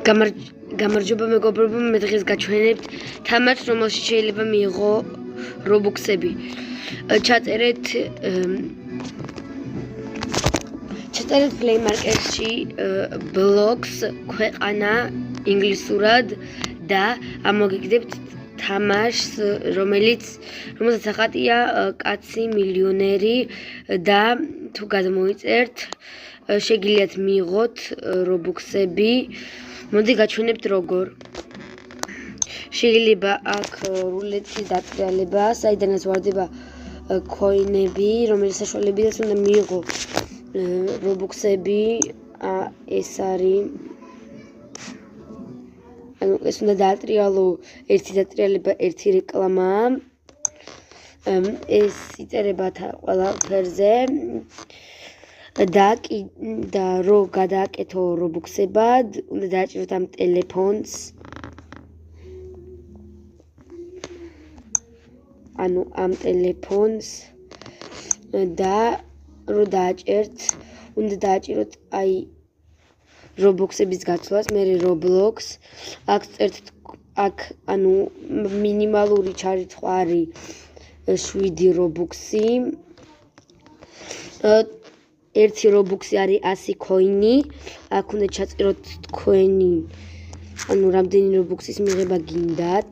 გამარჯობა მეგობრებო, მე დღეს გაჩვენებთ თამაშს, რომელშიც შეიძლება მიიღო რობუქსები. ჩაწერეთ Play Market-ში ბლოგს ქვეყანა ინგლისურად და ამოგიგდებთ თამაშს, რომელსაც ახატია კაცი მილიონერი და თუ გადმოიწერთ შეგიძლიათ მიიღოთ რობუქსები. მოდი გაჩვენებთ როგორ. შეიძლება აქ რულეტის დატრიალება, საიდანაც ვარდება კოინები, რომელიც საშუალებითაც უნდა მიიღო რობუქსები. ეს არის ეს უნდა დაატრიალო ერთი დატრიალება, ერთი რეკლამა. ეს იწერება ყველაფერზე და რო გადააკეთო რობუქსებად, უნდა დააჭიროთ ამ ტელეფონს. ამ ტელეფონს და რო დააჭერთ, უნდა დააჭიროთ რობუქსების გაცვლას, მე Roblox. აქ წერთ, აქ მინიმალური ჩარიცხვა არის 7 რობუქსი. ერთი რობუქსი არის 100 კოინი. აქ უნდა ჩაწეროთ თქვენი, რამდენი რობუქსის მიღება გინდათ.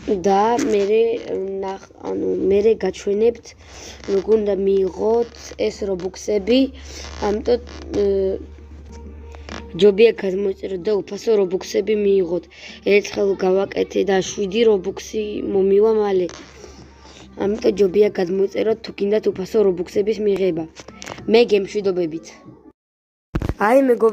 და მე გაჩვენებთ როგორ უნდა მიიღოთ ეს რობუქსები. ამიტომ ჯობია გადმოიწეროთ და უფასო რობუქსები მიიღოთ. ერთხელ გავაკეთე და 7 რობუქსი მომივა მალე. ამიტომ ჯობია გადმოიწეროთ თუ გინდათ უფასო რობუქსების მიღება. მე გემშვიდობებით.